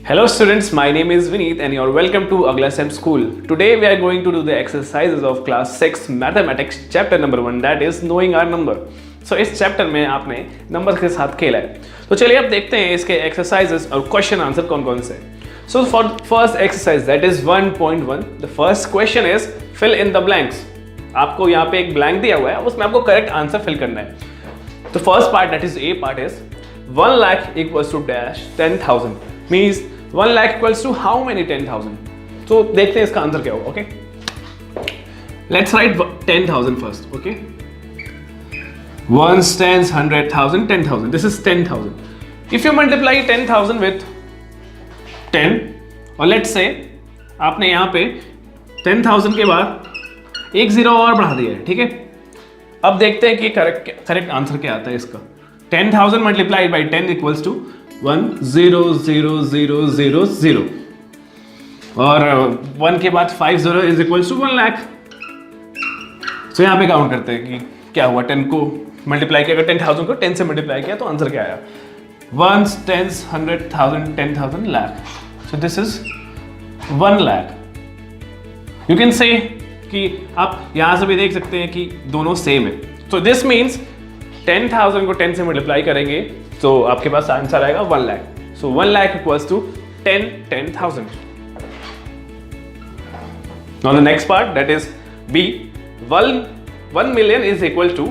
Hello students, my name is Vineet and you're welcome to Agla Sem School. Today we are going to do the exercises of class 6 mathematics chapter number 1 that is knowing our number. So इस chapter में आपने number के साथ खेला है. तो चलिए अब देखते हैं इसके एक्सरसाइजेस और क्वेश्चन आंसर कौन कौन से. So for first exercise that is 1.1 the first question is fill in the blanks. आपको यहाँ पे एक blank दिया हुआ है उसमें आपको correct answer fill करना है. तो first part that is A part is 1 lakh equals to dash 10,000 means 1 lakh equals to how many 10,000. तो देखते हैं इसका आंसर क्या होगा. Okay let's write 10,000 first. Okay ones tens 100,000 10,000 this is 10,000. if you multiply 10,000 with 10 और let's say आपने यहाँ पे 10,000 के बाद एक जीरो और बढ़ा दिया है. ठीक है अब देखते हैं कि करेक्ट आंसर क्या आता है इसका. 10,000 मल्टीप्लाइड बाई 10 इक्वल्स टू 1 0 0 0 0 0 और 1 के बाद 5 0 इज इक्वल्स टू 1 लाख. तो यहाँ पे काउंट करते हैं कि क्या हुआ. 10 को मल्टीप्लाई किया, अगर 10,000 को 10 से मल्टीप्लाई किया तो आंसर क्या आया. 1 10 100,000 10,000 lakh. So this is 1 lakh. You can say कि आप यहाँ से भी देख सकते हैं कि दोनों सेम है. तो दिस मीन्स 10,000 को 10 से मल्टीप्लाई करेंगे तो आपके पास आंसर आएगा 1 lakh. So 1 lakh equals to 10,000. Now the next part that is B. 1 million is equal to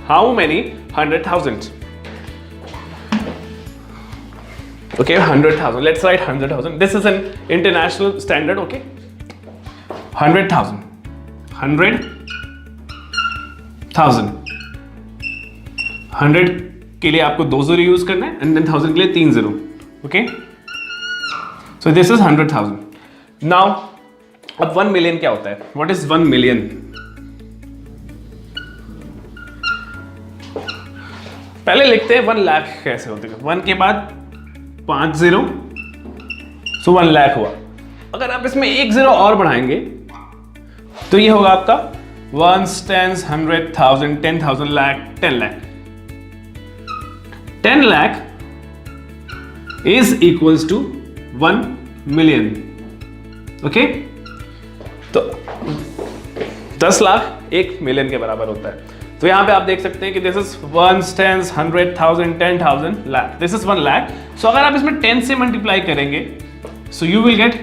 how many 100,000? Okay, 100,000. Let's write 100,000. This is an international standard. Okay, 100,000. 100,000. 100 के लिए आपको 2 जीरो यूज करना है एंड देन 1000 के लिए 3 zero. Okay so this is 100,000. Now अब 1 million क्या होता है. What is 1 million. पहले लिखते हैं 1 लाख कैसे होते हैं. 1 के बाद 5 जीरो सो 1 लाख हुआ. अगर आप इसमें एक जीरो और बढ़ाएंगे तो ये होगा आपका 1 10 100,000 10,000 lakh 10 lakh. 10 lakh is equals to 1 million. Okay तो 10 लाख 1 मिलियन के बराबर होता है. तो यहां पे आप देख सकते हैं कि this is 1 10 100,000 10,000 lakh. This is 1 lakh. So अगर आप इसमें 10 से मल्टीप्लाई करेंगे so you will get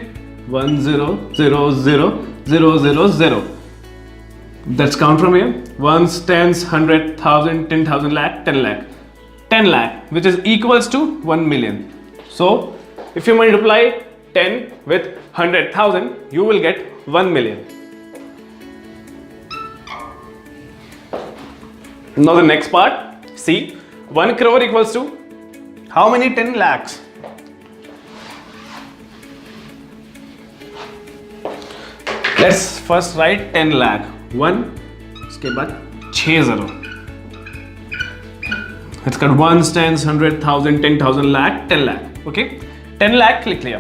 1 0 0 0 0 0 0. Let's count from here. 1 10 100,000 10,000 lakh 10 lakh. 10 lakh which is equals to 1 million. So if you multiply 10 with 100,000 you will get 1 million. Now the next part, see 1 crore equals to how many 10 lakhs. Let's first write 10 lakh 1 उसके बाद 6 zero. It's got 1 10 100,000 10,000 lakh 10 lakh. Okay 10 lakh लिख लिया.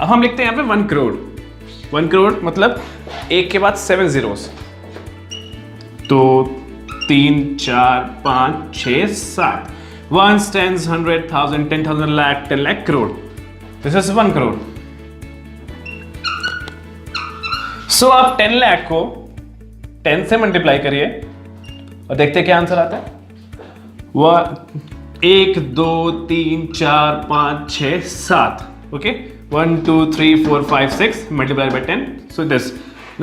अब हम लिखते हैं यहाँ पे 1 करोड़. 1 करोड़ मतलब एक के बाद 7 जीरोस तो 3 4 5 6 7 1 10 100,000 10,000 lakh 10 lakh crore. This is 1 crore. So आप 10 लाख को 10 से मल्टीप्लाई करिए और देखते हैं क्या आंसर आता है. 1 2 3 4 5 6 7. Okay 1 2 3 4 5 6 multiplied by 10. So this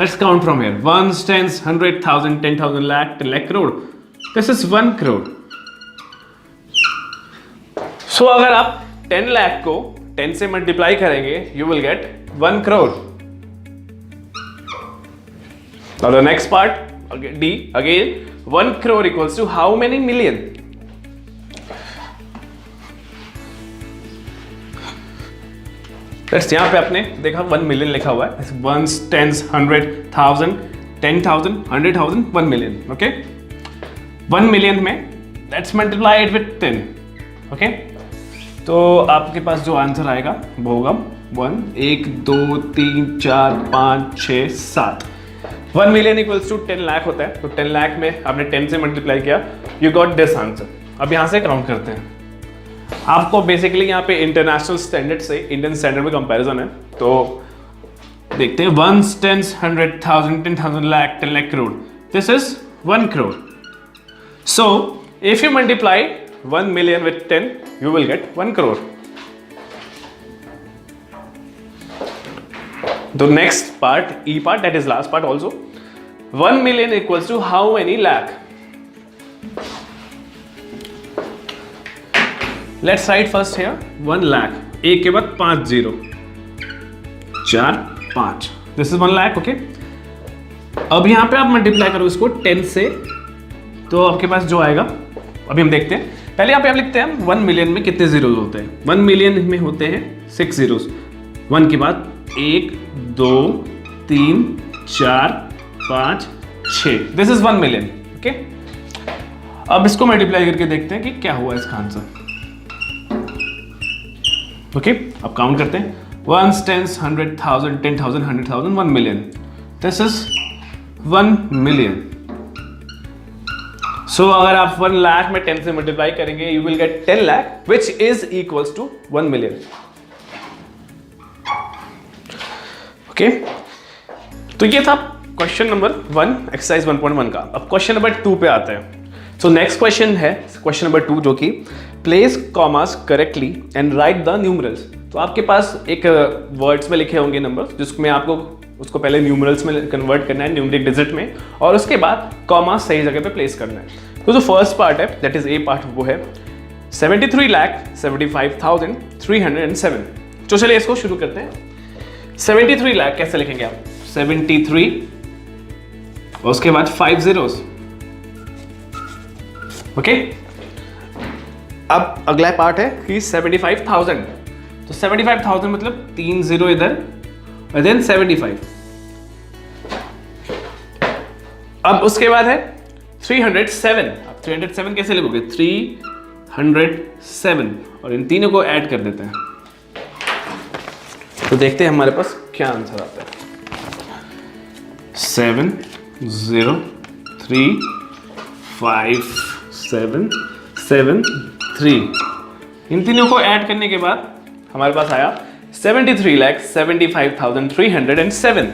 let's count from here. 1 10 100,000 10,000 lakh 10 lakh crore. This is 1 crore. So अगर आप 10 लाख को 10 से मल्टीप्लाई करेंगे you will get 1 crore. Now the next part D again 1 crore equals to how many million. यहाँ पे आपने देखा 1 million लिखा हुआ है. 1 10 100,000 10,000 100,000 1 मिलियन. ओके 1 मिलियन में let's multiply it with 10. Okay तो आपके पास जो आंसर आएगा वो होगा 1 2 3 4 5 6 7. 1 मिलियन इक्वल्स टू 10 लाख होता है. तो 10 लाख में आपने 10 से मल्टीप्लाई किया यू गॉट दिस आंसर. अब यहाँ से काउंट करते हैं. आपको बेसिकली यहाँ पे इंटरनेशनल स्टैंडर्ड से इंडियन स्टैंडर्ड में कंपैरिजन है, तो देखते हैं 1, 10, 100,000, 10,000, lakh, 10 lakh, crore. This is 1 crore. So if you multiply 1 million with 10, you will get 1 crore. The next part, E part, that is last part also. 1 million equals to how many lakh? Let's write first here 1 lakh. एक के बाद 5 0, 4 5. This is 1 lakh, okay? अब यहाँ पे आप multiply करो इसको 10 से, तो आपके पास जो आएगा अभी हम देखते हैं. पहले यहाँ पे आप लिखते हैं 1 मिलियन में कितने जीरोस होते हैं. 1 मिलियन में होते हैं 6 जीरोस. 1 के बाद 1 2 3 4 5 6. This is 1 million, okay. अब इसको मल्टीप्लाई करके देखते हैं कि क्या हुआ इसका आंसर. ओके, अब काउंट करते हैं. 1, 10, 100,000, 10,000, 100,000, 1 million. This is 1 million. So अगर आप 1 लाख में 10 से मल्टीप्लाई करेंगे, you will get 10 lakh which is equals to 1 million. Okay, तो ये था क्वेश्चन नंबर 1 एक्सरसाइज 1.1 का. अब क्वेश्चन नंबर 2 पे आते हैं. सो नेक्स्ट क्वेश्चन है क्वेश्चन नंबर 2, जो कि place commas correctly and write the numerals. तो आपके पास एक वर्ड्स में लिखे होंगे नंबर्स, जिसमें आपको उसको पहले न्यूमरल्स में कन्वर्ट करना है, न्यूमरिक डिजिट में, और उसके बाद कॉमा सही जगह पे प्लेस करना है. तो जो फर्स्ट पार्ट है, दैट इज ए पार्ट, वो है 73,75,307. तो चलिए इसको शुरू करते हैं. 73 लाख कैसे लिखेंगे आप? 73 और उसके बाद 5 zeros. ओके, अब अगला पार्ट है कि 75,000. तो 75,000 मतलब 3 0 इधर और देन 75. अब उसके बाद है 307. अब 307 कैसे लिखोगे? 307 और इन तीनों को ऐड कर देते हैं. तो देखते हैं हमारे पास क्या आंसर आता है. 7 0 3 5 7 7 3. इन तीनों को ऐड करने के बाद हमारे पास आया 73,75,307.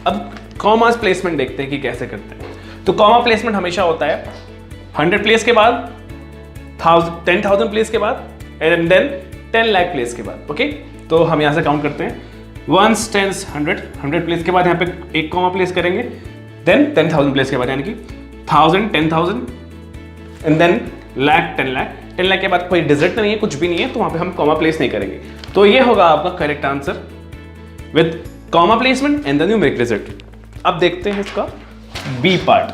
अब कॉमा प्लेसमेंट देखते हैं कि कैसे करते हैं. तो कॉमा प्लेसमेंट हमेशा होता है 100 प्लेस के बाद, 10,000 प्लेस के बाद, एंड देन 10 लाख प्लेस के बाद. ओके, तो हम यहाँ से काउंट करते हैं. 1, 10, 100 प्लेस के बाद यहाँ पे एक कॉमा प्लेस करेंगे, देन 10,000 प्लेस के बाद यानी कि 1000, 10,000 एंड देन लाख, 10 लाख. 10 लाख के बाद कोई डिजिट नहीं है, कुछ भी नहीं है, तो वहां पे हम कॉमा प्लेस नहीं करेंगे. तो ये होगा आपका correct answer with comma placement and the numeric digit. अब देखते हैं इसका B part.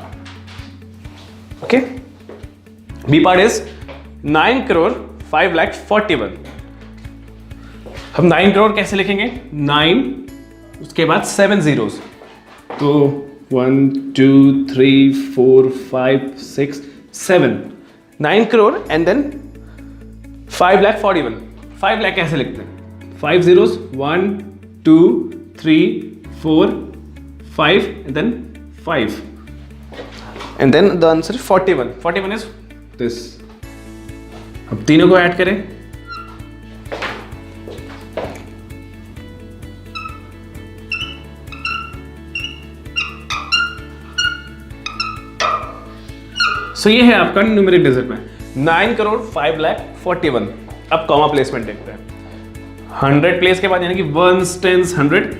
Okay, B part is 9,05,41,41. हम 9 करोड़ कैसे लिखेंगे? 9 उसके बाद 7 zeros. तो 1 2 3 4 5 6 7. 9 करोड़ एंड देन 5,41,000. 5 लाख कैसे लिखते हैं? 5 zeros. 1 2 3 4 5 and then 5 and then the answer is 41. 41 is this. अब तीनों को ऐड करें. सो ये है आपका न्यूमेरिक डिजिट में 9,05,41,000. अब कॉमा प्लेसमेंट देखते हैं. 100 प्लेस के बाद यानी कि 1, 10, 100,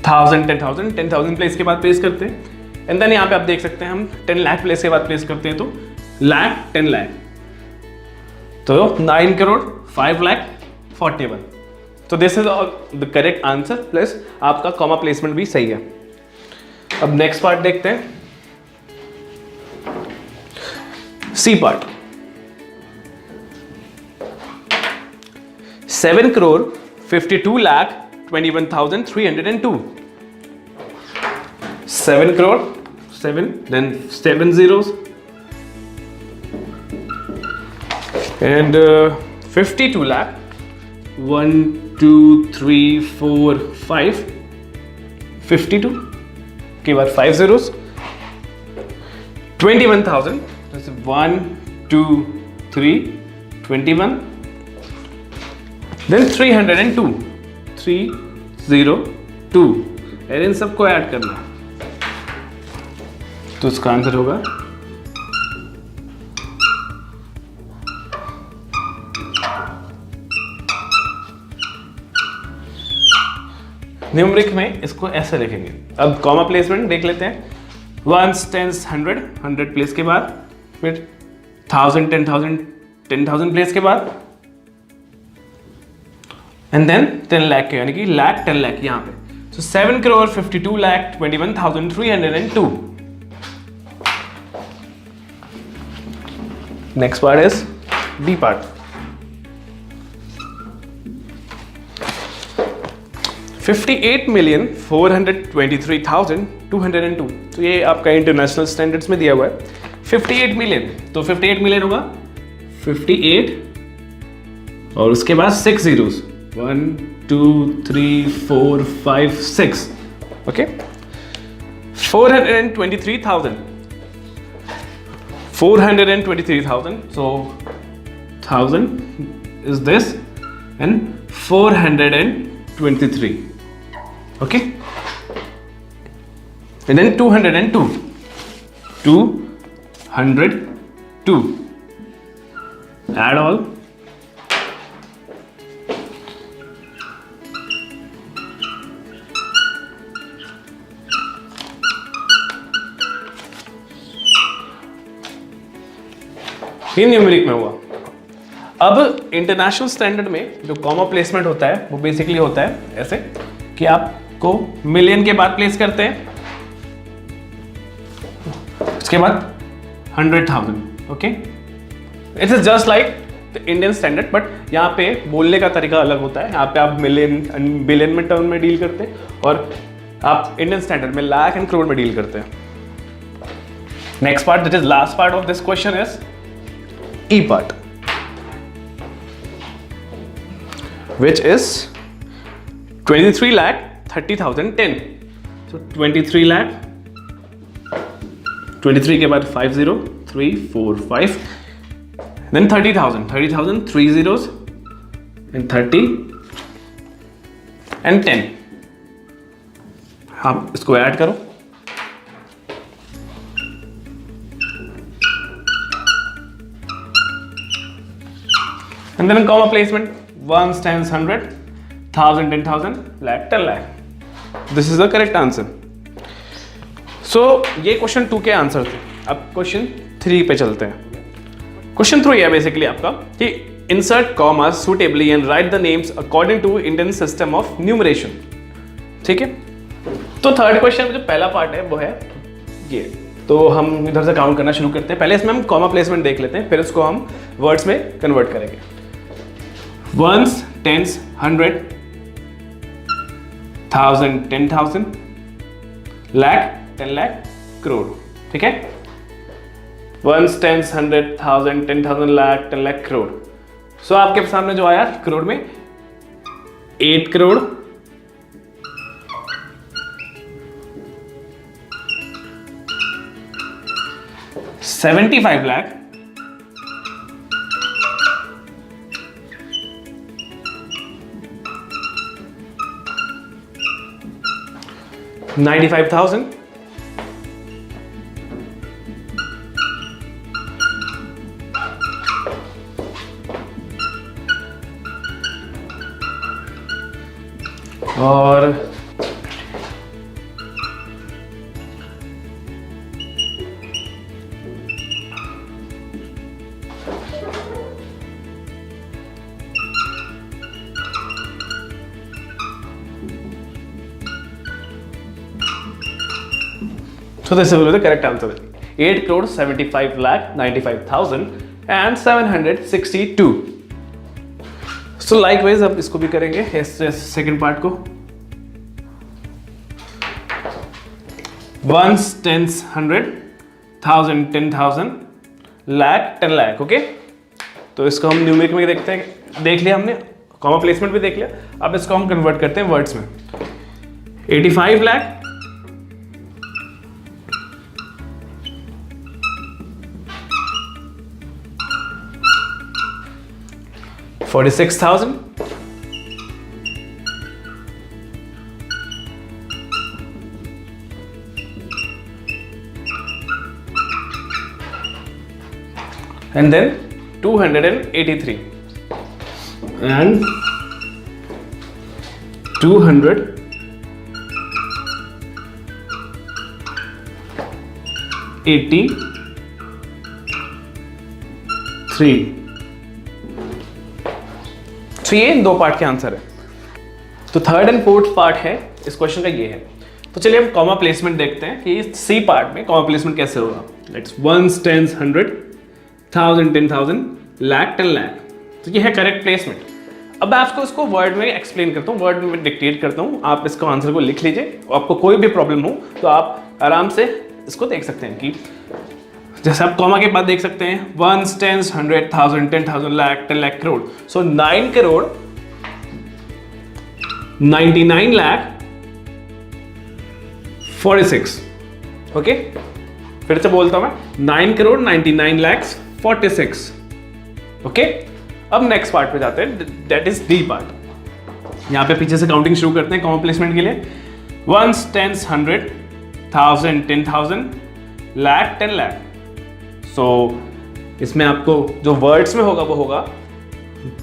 1000, 10,000, 10,000 प्लेस के बाद प्लेस करते हैं. एंड देन यहाँ पे आप देख सकते हैं हम 10 लाख प्लेस के बाद प्लेस करते हैं, तो लाख, 10 लाख, तो 9,05,41,000. तो this is the correct answer plus आपका कॉमा प्लेसमेंट भी सही है. अब नेक्स्ट पार्ट देखते हैं, C part. 7,52,21,302. 7 crore, 7, then 7 zeros, and 52 lakh. 1 2 3 4 5 52 के बाद 5 zeros. 21,000. 1 2 3 21, then 302, 302, और इन सबको ऐड करना है, तो इसका आंसर होगा न्यूमरिक में इसको ऐसे लिखेंगे। अब कॉमा प्लेसमेंट देख लेते हैं। 1s, 10s, 100, 100 प्लेस के बाद, फिर 1000, 10,000, 10,000 प्लेस के बाद, एंड देन 10 लाख के, यानी कि लाख 10 लाख यहाँ पे। So 7,52,21,302. Next part is D part. 58,423,202. तो ये आपका इंटरनेशनल स्टैंडर्ड्स में दिया हुआ है 58 मिलियन। तो 58 मिलियन होगा 58 और उसके बाद 6 zeros, 1 2 3 4 5 6, okay? 423,000, so 1000 is this and 423, okay? And then 202, 202, add all, ये न्यूमेरिक में हुआ। अब इंटरनेशनल स्टैंडर्ड में जो कॉमा प्लेसमेंट होता है वो बेसिकली होता है ऐसे कि आपको मिलियन के बाद प्लेस करते हैं, उसके बाद 100,000, okay? It's just like the Indian standard, but यहाँ पे बोलने का तरीका अलग होता है। यहाँ पे आप मिलियन बिलियन में टर्म में डील करते हैं और आप इंडियन स्टैंडर्ड में लाख एंड करोड़ में डील करते हैं। Next part, that is last part of this question, is E part, which is 23,30,010. So 23 lakh, 23 के बाद 5 0 3 4 5, then 30,000, 3 zeros and 30 and 10. हाँ, इसको ऐड करो, and then comma placement, 1s, 10s, 100, 1000, 10,000, lakh, 10 lakh. This is the correct answer. So ये question 2 के answer थे। अब question 3 पे चलते हैं। क्वेश्चन 3 है बेसिकली आपका कि insert commas suitably and write the names according to Indian system of numeration. ठीक है, तो थर्ड क्वेश्चन में जो पहला पार्ट है वो है ये। तो हम इधर से काउंट करना शुरू करते हैं। पहले इसमें हम कॉमा प्लेसमेंट देख लेते हैं, फिर उसको हम वर्ड्स में कन्वर्ट करेंगे। 1s, 10s, 100, 1000, 10,000, lakh, 10 lakh, crore, ठीक है? 1s, 10s, 100, 1000, 10,000, lakh, 10 lakh, crore. सो आपके सामने जो आया करोड़ में 8 करोड़, 75 lakh, 95,000, और so this will be the correct answer. 8 crore 75 lakh 95,000 and 762. So likewise अब इसको भी करेंगे सेकेंड पार्ट को। 1s, 10s, 100, 1000, 10,000, lakh, 10 lakh, okay? तो इसको हम न्यूमेरिक में देखते हैं, देख लिया हमने, कॉमा प्लेसमेंट भी देख लिया। अब इसको हम कन्वर्ट करते हैं वर्ड्स में। 85 लाख, 1 46,000, and then 283 and 283. तो ये दो पार्ट के आंसर है। तो थर्ड एंड फोर्थ पार्ट है इस क्वेश्चन का ये है। तो चलिए हम कॉमा प्लेसमेंट देखते हैं कि सी पार्ट में कॉमा प्लेसमेंट कैसे होगा। Let's ones, tens, 100, 1000, 10,000, lakh, 10 lakh. तो ये है करेक्ट प्लेसमेंट। अब मैं आपको इसको वर्ड में एक्सप्लेन करता हूँ, वर्ड में डिक्टेट करता हूँ, आप इसको आंसर को लिख लीजिए। आपको कोई भी प्रॉब्लम हो तो आप आराम से इसको देख सकते हैं कि जैसे आप कॉमा के बाद देख सकते हैं वंस, टेंस, 100, 1000, 10,000, लाख, 10 लाख, करोड़। सो 9 करोड़ 99 लाख 46। ओके, फिर से बोलता हूं मैं 9 करोड़ 99 लाख 46। ओके, अब नेक्स्ट पार्ट पे जाते हैं, दैट इज डी पार्ट। यहां पे पीछे से काउंटिंग शुरू करते हैं कॉमा प्लेसमेंट के लिए। Ones, tens, 100, 1000, 10,000, lakh, 10 lakh. So इसमें आपको जो वर्ड्स में होगा वो होगा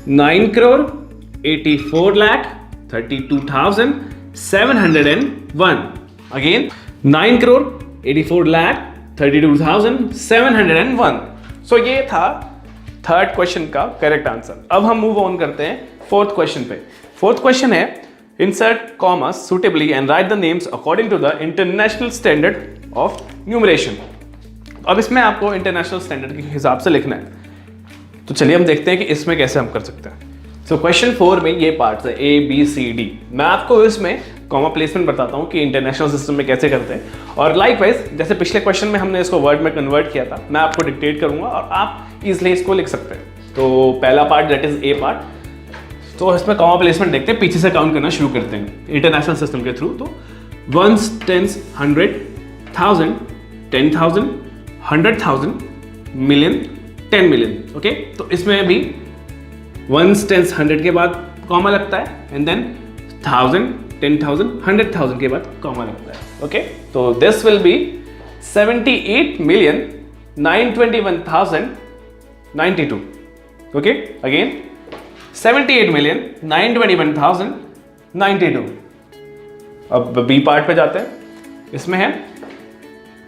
9 करोड़ 84 लाख 32,701। अगेन 9 करोड़ 84 लाख 32,701। सो ये था थर्ड क्वेश्चन का करेक्ट आंसर। अब हम मूव ऑन करते हैं फोर्थ क्वेश्चन पे। फोर्थ क्वेश्चन है insert comma suitably and write the names according to the international standard of numeration. अब इसमें आपको इंटरनेशनल स्टैंडर्ड के हिसाब से लिखना है। तो चलिए हम देखते हैं कि इसमें कैसे हम कर सकते हैं। सो क्वेश्चन 4 में ये पार्ट्स है A, B, C, D। मैं आपको इसमें कॉमा प्लेसमेंट बताता हूँ कि इंटरनेशनल सिस्टम में कैसे करते हैं। और लाइकवाइज जैसे पिछले क्वेश्चन में हमने इसको वर्ड में कन्वर्ट किया था, मैं आपको डिक्टेट करूंगा और आप इजिली इसको लिख सकते हैं। तो पहला part that is A part. तो इसमें कॉमा प्लेसमेंट देखते हैं, पीछे से काउंट करना शुरू करते हैं इंटरनेशनल सिस्टम के थ्रू। तो ones, tens, 100, 1000, 10,000, 100,000, million, 10 million. Okay, तो इसमें भी वंस, टेंस, 100 के बाद कॉमा लगता है एंड देन 1000, 10,000, 100,000 के बाद कॉमा लगता है। ओके, तो this will be 78,921,092। Okay, again 78,921,092। अब बी पार्ट पे जाते हैं। इसमें है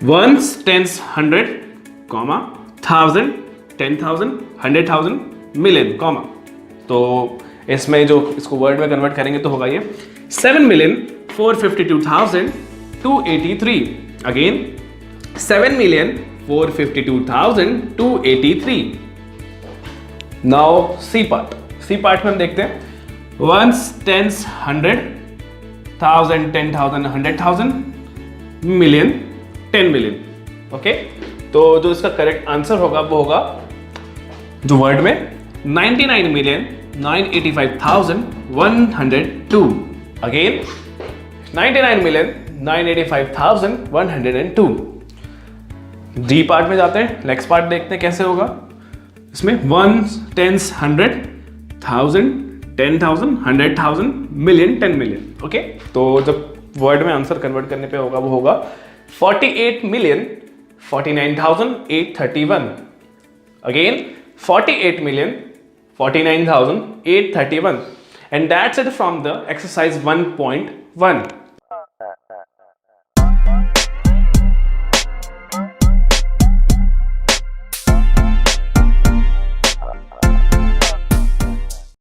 ones, tens, 100, comma 1000, 10,000, 100,000, million, comma. तो इसमें जो इसको वर्ड में कन्वर्ट करेंगे तो होगा ये 7,452,283। Again 7,452,283। Now C part. C part में हम देखते हैं ones, tens, 100, 1000, 10,000, 100,000, million, 10 million. Okay, तो जो इसका करेक्ट आंसर होगा वो होगा जो वर्ड में 99,985,102। अगेन 99,985,102। डी पार्ट में जाते हैं, नेक्स्ट पार्ट देखते हैं कैसे होगा। इसमें ones, tens, 100, 1000, 10,000, 100,000, million, 10 million. Okay, तो जब वर्ड में आंसर कन्वर्ट करने पे होगा वो होगा 48,49,831। Again 48,49,831। And that's it from the exercise 1.1.